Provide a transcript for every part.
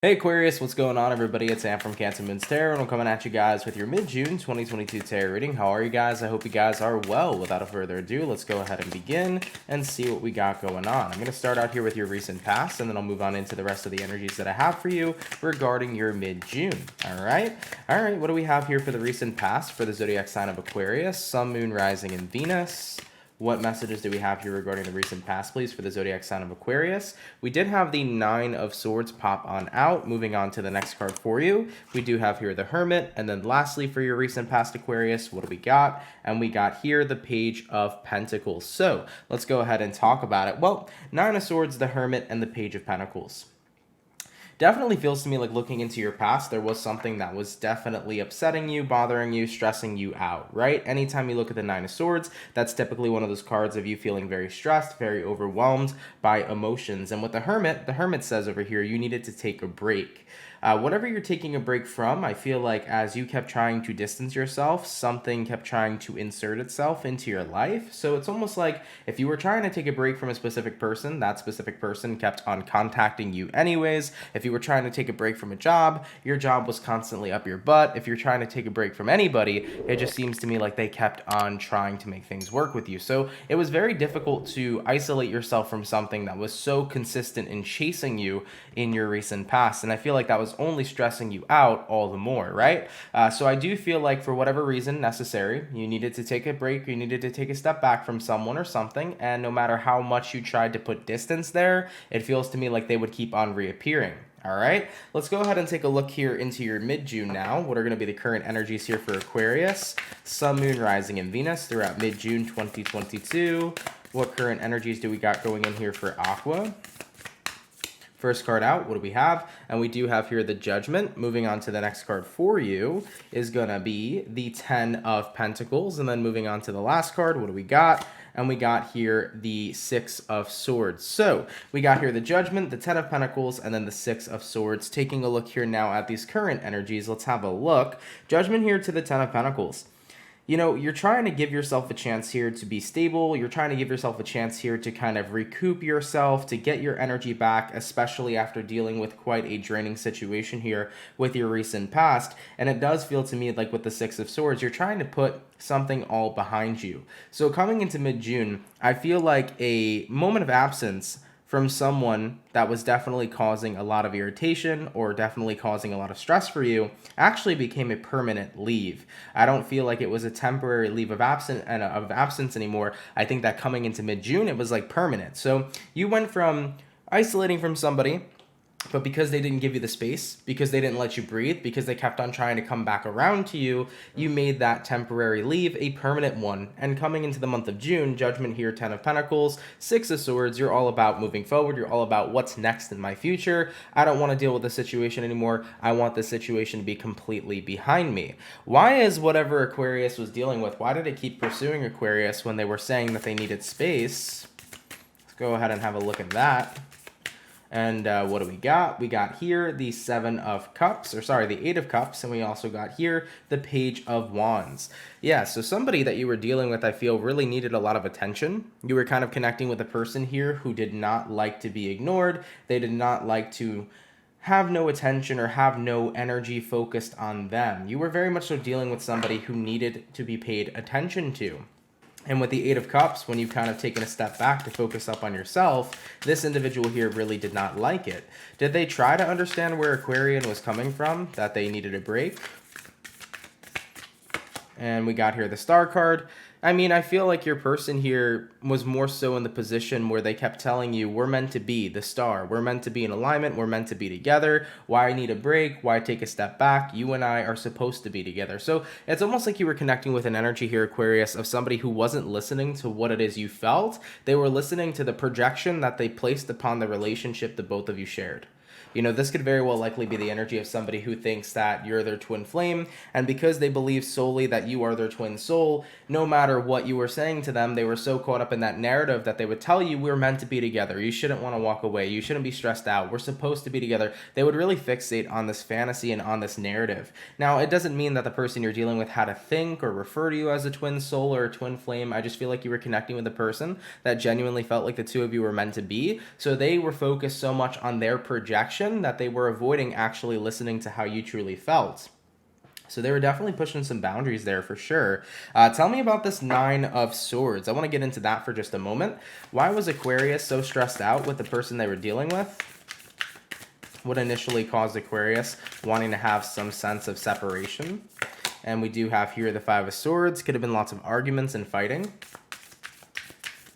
Hey Aquarius, what's going on everybody? It's Sam from CancerMoonsTarot, and I'm coming at you guys with your mid-June 2022 tarot reading. How are you guys? I hope you guys are well. Without further ado, let's go ahead and begin and see what we got going on. I'm going to start out here with your recent past, and then I'll move on into the rest of the energies that I have for you regarding your mid-June. Alright, what do we have here for the recent past for the zodiac sign of Aquarius, Sun, Moon, Rising, and Venus? What messages do we have here regarding the recent past, please, for the zodiac sign of Aquarius? We did have the Nine of Swords pop on out. Moving on to the next card for you, we do have here the Hermit. And then lastly, for your recent past Aquarius, what do we got? And we got here the Page of Pentacles. So let's go ahead and talk about it. Well, Nine of Swords, the Hermit, and the Page of Pentacles. Definitely feels to me like looking into your past, there was something that was definitely upsetting you, bothering you, stressing you out, right? Anytime you look at the Nine of Swords, that's typically one of those cards of you feeling very stressed, very overwhelmed by emotions. And with the Hermit says over here, you needed to take a break. Whatever you're taking a break from, I feel like as you kept trying to distance yourself, something kept trying to insert itself into your life. So it's almost like if you were trying to take a break from a specific person, that specific person kept on contacting you anyways. If you were trying to take a break from a job, your job was constantly up your butt. If you're trying to take a break from anybody, it just seems to me like they kept on trying to make things work with you. So it was very difficult to isolate yourself from something that was so consistent in chasing you in your recent past. And I feel like that was only stressing you out all the more, right? So I do feel like for whatever reason necessary, you needed to take a break, you needed to take a step back from someone or something, and no matter how much you tried to put distance there, it feels to me like they would keep on reappearing. All right, let's go ahead and take a look here into your mid-June now. What are going to be the current energies here for Aquarius, Sun, Moon, Rising, and Venus throughout mid-June 2022? What current energies do we got going in here for Aqua? First card out, what do we have? And we do have here the Judgment. Moving on to the next card for you is going to be the Ten of Pentacles. And then moving on to the last card, what do we got? And we got here the Six of Swords. So we got here the Judgment, the Ten of Pentacles, and then the Six of Swords. Taking a look here now at these current energies, let's have a look. Judgment here to the Ten of Pentacles. You know, you're trying to give yourself a chance here to be stable. You're trying to give yourself a chance here to kind of recoup yourself, to get your energy back, especially after dealing with quite a draining situation here with your recent past. And it does feel to me like with the Six of Swords, you're trying to put something all behind you. So coming into mid-June, I feel like a moment of absence from someone that was definitely causing a lot of irritation or definitely causing a lot of stress for you actually became a permanent leave. I don't feel like it was a temporary leave of absence anymore. I think that coming into mid-June, it was like permanent. So you went from isolating from somebody, but because they didn't give you the space, because they didn't let you breathe, because they kept on trying to come back around to you, you made that temporary leave a permanent one. And coming into the month of June, Judgment here, Ten of Pentacles, Six of Swords, you're all about moving forward. You're all about what's next in my future. I don't want to deal with the situation anymore. I want the situation to be completely behind me. Why is whatever Aquarius was dealing with, why did it keep pursuing Aquarius when they were saying that they needed space? Let's go ahead and have a look at that. And what do we got? We got here the Seven of Cups, or sorry, the Eight of Cups, and we also got here the Page of Wands. Yeah, so somebody that you were dealing with, I feel, really needed a lot of attention. You were kind of connecting with a person here who did not like to be ignored. They did not like to have no attention or have no energy focused on them. You were very much so dealing with somebody who needed to be paid attention to. And with the Eight of Cups, when you've kind of taken a step back to focus up on yourself, this individual here really did not like it. Did they try to understand where Aquarian was coming from, that they needed a break? And we got here the Star card. I mean, I feel like your person here was more so in the position where they kept telling you, we're meant to be the star. We're meant to be in alignment. We're meant to be together. Why need a break? Why take a step back? You and I are supposed to be together. So it's almost like you were connecting with an energy here, Aquarius, of somebody who wasn't listening to what it is you felt. They were listening to the projection that they placed upon the relationship that both of you shared. You know, this could very well likely be the energy of somebody who thinks that you're their twin flame, and because they believe solely that you are their twin soul, no matter what you were saying to them, they were so caught up in that narrative that they would tell you, we're meant to be together, you shouldn't want to walk away, you shouldn't be stressed out, we're supposed to be together. They would really fixate on this fantasy and on this narrative. Now, it doesn't mean that the person you're dealing with had to think or refer to you as a twin soul or a twin flame. I just feel like you were connecting with a person that genuinely felt like the two of you were meant to be, so they were focused so much on their projection connection that they were avoiding actually listening to how you truly felt. So they were definitely pushing some boundaries there for sure. Tell me about this Nine of Swords. I want to get into that for just a moment. Why was Aquarius so stressed out with the person they were dealing with? What initially caused Aquarius wanting to have some sense of separation? And we do have here the Five of Swords. Could have been lots of arguments and fighting.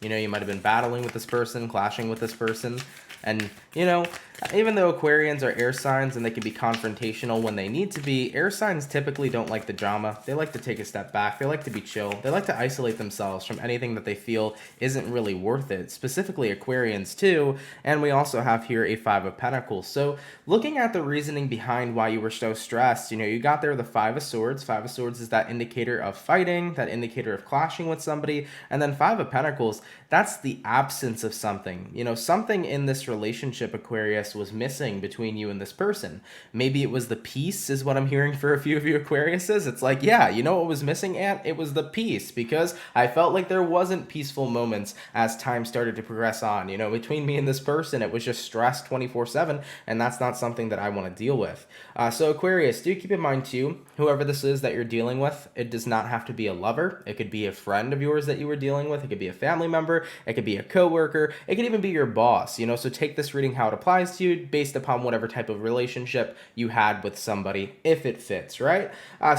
You know, you might have been battling with this person, clashing with this person. And, you know, even though Aquarians are air signs and they can be confrontational when they need to be, air signs typically don't like the drama. They like to take a step back. They like to be chill. They like to isolate themselves from anything that they feel isn't really worth it, specifically Aquarians too. And we also have here a Five of Pentacles. So looking at the reasoning behind why you were so stressed, you know, you got there the Five of Swords. Five of Swords is that indicator of fighting, that indicator of clashing with somebody. And then Five of Pentacles, that's the absence of something. You know, something in this relationship, Aquarius, was missing between you and this person. Maybe it was the peace, is what I'm hearing for a few of you Aquariuses. It's like, yeah, you know what was missing, Ant? It was the peace, because I felt like there wasn't peaceful moments as time started to progress on. You know, between me and this person, it was just stress 24/7, and that's not something that I want to deal with. So Aquarius, do keep in mind too, whoever this is that you're dealing with, it does not have to be a lover. It could be a friend of yours that you were dealing with. It could be a family member. It could be a coworker. It could even be your boss, you know, so take this reading how it applies to you based upon whatever type of relationship you had with somebody, if it fits, right?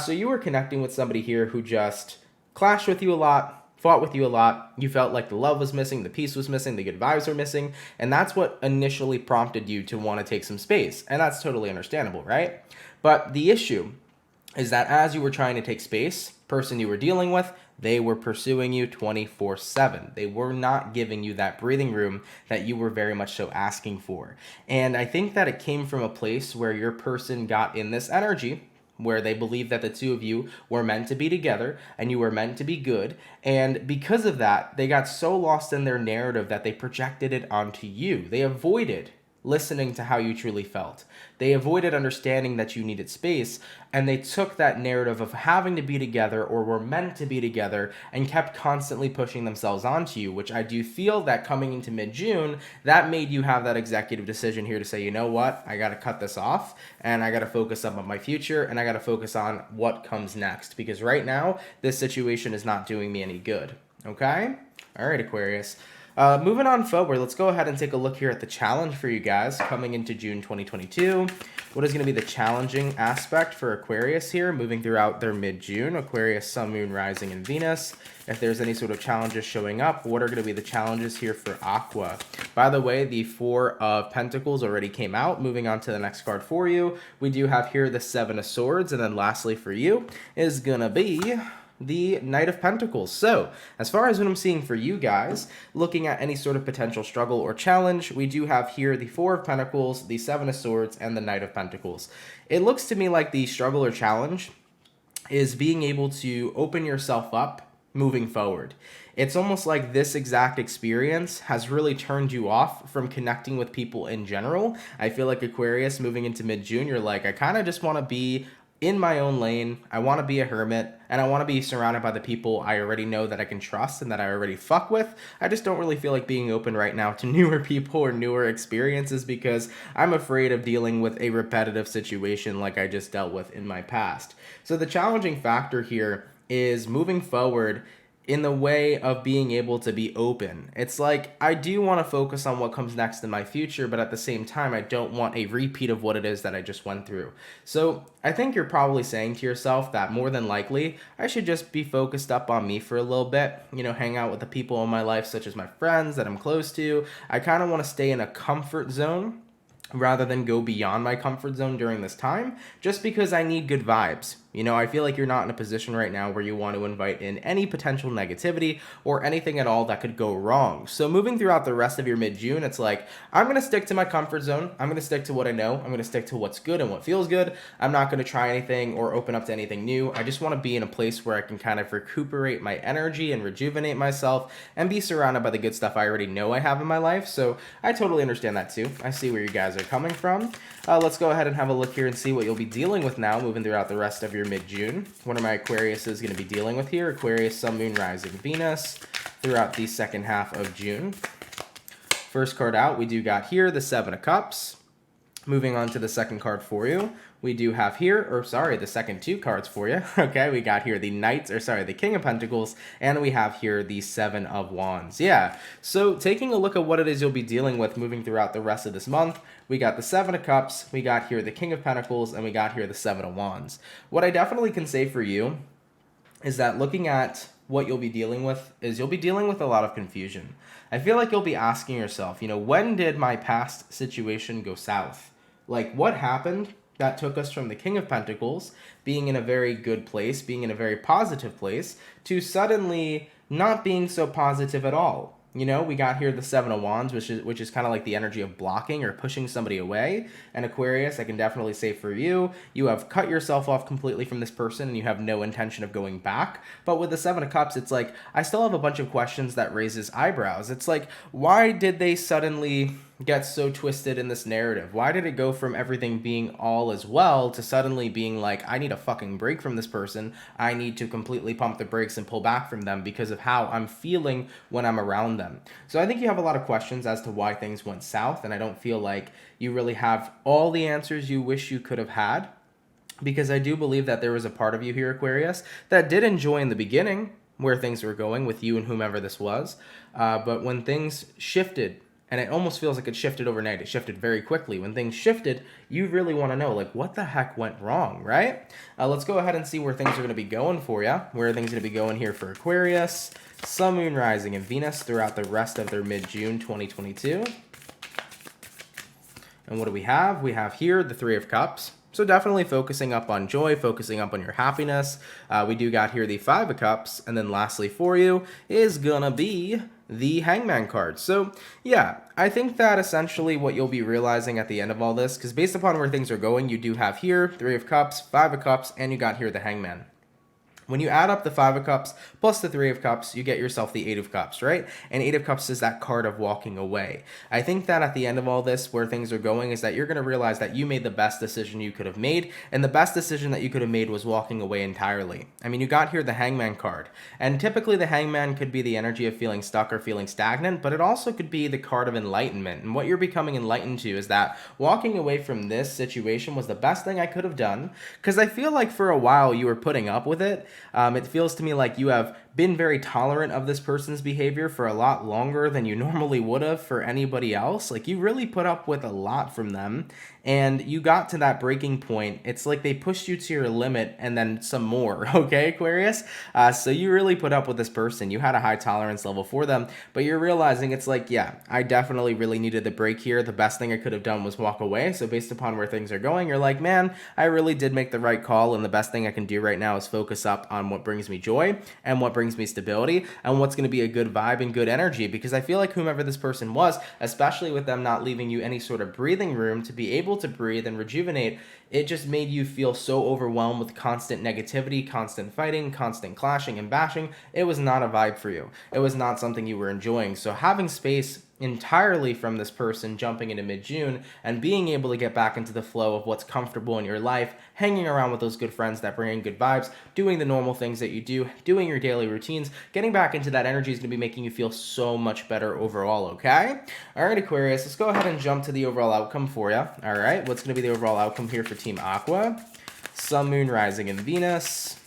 So you were connecting with somebody here who just clashed with you a lot, fought with you a lot. You felt like the love was missing, the peace was missing, the good vibes were missing, and that's what initially prompted you to want to take some space, and that's totally understandable, right? But the issue is that as you were trying to take space, person you were dealing with, they were pursuing you 24/7. They were not giving you that breathing room that you were very much so asking for. And I think that it came from a place where your person got in this energy where they believed that the two of you were meant to be together and you were meant to be good. And because of that, they got so lost in their narrative that they projected it onto you. They avoided listening to how you truly felt. They avoided understanding that you needed space, and they took that narrative of having to be together or were meant to be together and kept constantly pushing themselves onto you, which I do feel that coming into mid-June, that made you have that executive decision here to say, you know what, I got to cut this off and I got to focus up on my future and I got to focus on what comes next, because right now this situation is not doing me any good. Okay? All right, Aquarius. Moving on forward, let's go ahead and take a look here at the challenge for you guys coming into June 2022. What is going to be the challenging aspect for Aquarius here moving throughout their mid-June? Aquarius, Sun, Moon, Rising, and Venus. If there's any sort of challenges showing up, what are going to be the challenges here for Aqua? By the way, the Four of Pentacles already came out. Moving on to the next card for you, we do have here the Seven of Swords. And then lastly for you is going to be the Knight of Pentacles. So, as far as what I'm seeing for you guys, looking at any sort of potential struggle or challenge, we do have here the Four of Pentacles, the Seven of Swords, and the Knight of Pentacles. It looks to me like the struggle or challenge is being able to open yourself up moving forward. It's almost like this exact experience has really turned you off from connecting with people in general. I feel like Aquarius moving into mid-June, you're like, I kind of just want to be in my own lane. I want to be a hermit, and I want to be surrounded by the people I already know that I can trust and that I already fuck with. I just don't really feel like being open right now to newer people or newer experiences because I'm afraid of dealing with a repetitive situation like I just dealt with in my past. So the challenging factor here is moving forward in the way of being able to be open. It's like, I do want to focus on what comes next in my future, but at the same time, I don't want a repeat of what it is that I just went through. So I think you're probably saying to yourself that more than likely, I should just be focused up on me for a little bit, you know, hang out with the people in my life, such as my friends that I'm close to. I kind of want to stay in a comfort zone rather than go beyond my comfort zone during this time, just because I need good vibes. You know, I feel like you're not in a position right now where you want to invite in any potential negativity or anything at all that could go wrong. So moving throughout the rest of your mid-June, it's like, I'm going to stick to my comfort zone. I'm going to stick to what I know. I'm going to stick to what's good and what feels good. I'm not going to try anything or open up to anything new. I just want to be in a place where I can kind of recuperate my energy and rejuvenate myself and be surrounded by the good stuff I already know I have in my life. So I totally understand that too. I see where you guys are coming from. Let's go ahead and have a look here and see what you'll be dealing with now moving throughout the rest of your mid-June. One of my Aquarius is going to be dealing with here. Aquarius, Sun, Moon, Rising, Venus throughout the second half of June. First card out, we do got here the Seven of Cups. Moving on to the second card for you, we do have here, or sorry, the second two cards for you. Okay, we got here the the King of Pentacles, and we have here the Seven of Wands. Yeah, so taking a look at what it is you'll be dealing with moving throughout the rest of this month, we got the Seven of Cups, we got here the King of Pentacles, and we got here the Seven of Wands. What I definitely can say for you is that looking at what you'll be dealing with is you'll be dealing with a lot of confusion. I feel like you'll be asking yourself, when did my past situation go south? Like, what happened that took us from the King of Pentacles being in a very good place, being in a very positive place, to suddenly not being so positive at all? We got here the Seven of Wands, which is kind of like the energy of blocking or pushing somebody away. And Aquarius, I can definitely say for you, you have cut yourself off completely from this person and you have no intention of going back. But with the Seven of Cups, it's like, I still have a bunch of questions that raises eyebrows. It's like, why did they suddenly get so twisted in this narrative? Why did it go from everything being all as well to suddenly being like, I need a fucking break from this person. I need to completely pump the brakes and pull back from them because of how I'm feeling when I'm around them. So I think you have a lot of questions as to why things went south, and I don't feel like you really have all the answers you wish you could have had, because I do believe that there was a part of you here, Aquarius, that did enjoy in the beginning where things were going with you and whomever this was, but when things shifted, and it almost feels like it shifted overnight. It shifted very quickly. When things shifted, you really want to know, like, what the heck went wrong, right? Let's go ahead and see where things are going to be going for you. Where are things going to be going here for Aquarius, Sun, Moon, Rising, and Venus throughout the rest of their mid-June 2022. And what do we have? We have here the Three of Cups. So definitely focusing up on joy, focusing up on your happiness. We do got here the Five of Cups. And then lastly for you is gonna be the Hangman card. So yeah, I think that essentially what you'll be realizing at the end of all this, because based upon where things are going, you do have here Three of Cups, Five of Cups, and you got here the Hangman. When you add up the Five of Cups plus the Three of Cups, you get yourself the Eight of Cups, right? And Eight of Cups is that card of walking away. I think that at the end of all this, where things are going is that you're going to realize that you made the best decision you could have made, and the best decision that you could have made was walking away entirely. I mean, you got here the Hangman card, and typically the Hangman could be the energy of feeling stuck or feeling stagnant, but it also could be the card of enlightenment. And what you're becoming enlightened to is that walking away from this situation was the best thing I could have done, because I feel like for a while you were putting up with it. It feels to me like you have been very tolerant of this person's behavior for a lot longer than you normally would have for anybody else. Like, you really put up with a lot from them, and you got to that breaking point. It's like they pushed you to your limit and then some more, okay, Aquarius? So you really put up with this person. You had a high tolerance level for them, but you're realizing it's like, yeah, I definitely really needed the break here. The best thing I could have done was walk away. So based upon where things are going, you're like, man, I really did make the right call, and the best thing I can do right now is focus up on what brings me joy and what brings me stability and what's going to be a good vibe and good energy, because I feel like whomever this person was, especially with them not leaving you any sort of breathing room to be able to breathe and rejuvenate, it just made you feel so overwhelmed with constant negativity, constant fighting, constant clashing and bashing. It was not a vibe for you. It was not something you were enjoying. So having space entirely from this person jumping into mid-June and being able to get back into the flow of what's comfortable in your life, hanging around with those good friends that bring in good vibes, doing the normal things that you do, doing your daily routines, getting back into that energy is going to be making you feel so much better overall, okay? All right, Aquarius, let's go ahead and jump to the overall outcome for you. All right, what's going to be the overall outcome here for Team Aqua? Sun, Moon, Rising, and Venus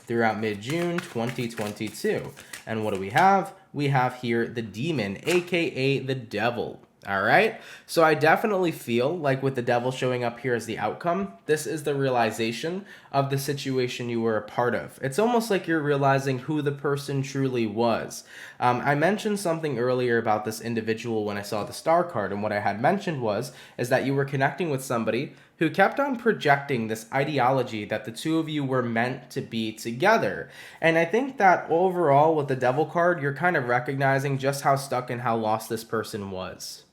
throughout mid-June 2022. And what do we have? We have here the Demon, aka the Devil. All right, so I definitely feel like with the Devil showing up here as the outcome, this is the realization of the situation you were a part of. It's almost like you're realizing who the person truly was. I mentioned something earlier about this individual when I saw the Star card, and what I had mentioned is that you were connecting with somebody who kept on projecting this ideology that the two of you were meant to be together. And I think that overall with the Devil card, you're kind of recognizing just how stuck and how lost this person was.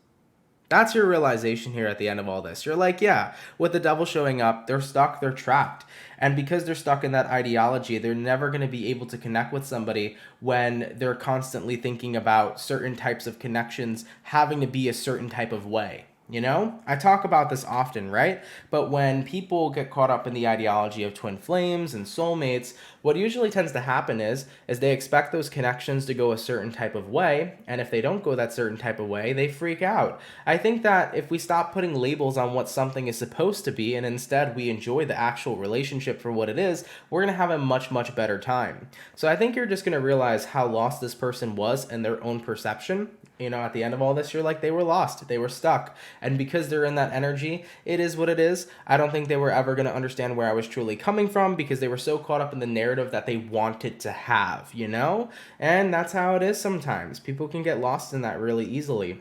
That's your realization here at the end of all this. You're like, yeah, with the Devil showing up, they're stuck, they're trapped. And because they're stuck in that ideology, they're never going to be able to connect with somebody when they're constantly thinking about certain types of connections having to be a certain type of way. You know, I talk about this often, right? But when people get caught up in the ideology of twin flames and soulmates, what usually tends to happen is they expect those connections to go a certain type of way, and if they don't go that certain type of way, they freak out. I think that if we stop putting labels on what something is supposed to be and instead we enjoy the actual relationship for what it is, we're going to have a much better time. So I think you're just going to realize how lost this person was in their own perception. You know, at the end of all this, you're like, they were lost, they were stuck, and because they're in that energy, it is what it is. I don't think they were ever going to understand where I was truly coming from because they were so caught up in the narrative that they wanted to have, you know? And that's how it is sometimes. People can get lost in that really easily.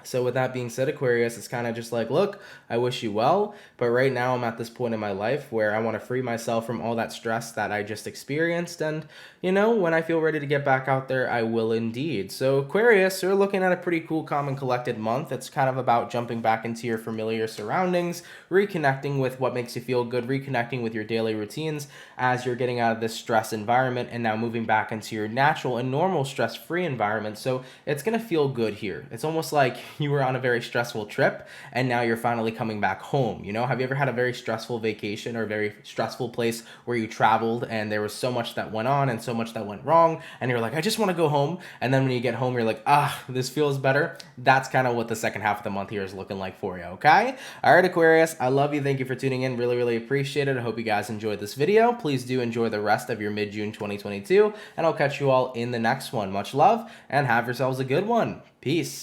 So with that being said, Aquarius, it's kind of just like, look, I wish you well, but right now I'm at this point in my life where I want to free myself from all that stress that I just experienced, and you know, when I feel ready to get back out there, I will indeed. So Aquarius, you're looking at a pretty cool, calm, and collected month. It's kind of about jumping back into your familiar surroundings, reconnecting with what makes you feel good, reconnecting with your daily routines as you're getting out of this stress environment and now moving back into your natural and normal stress-free environment. So it's going to feel good here. It's almost like you were on a very stressful trip and now you're finally coming back home. You know, have you ever had a very stressful vacation or a very stressful place where you traveled and there was so much that went on and so much that went wrong and you're like, I just want to go home, and then when you get home you're like, this feels better? That's kind of what the second half of the month here is looking like for you. Okay, all right, Aquarius, I love you. Thank you for tuning in. Really appreciate it. I hope you guys enjoyed this video. Please do enjoy the rest of your mid-June 2022, and I'll catch you all in the next one. Much love and have yourselves a good one. Peace.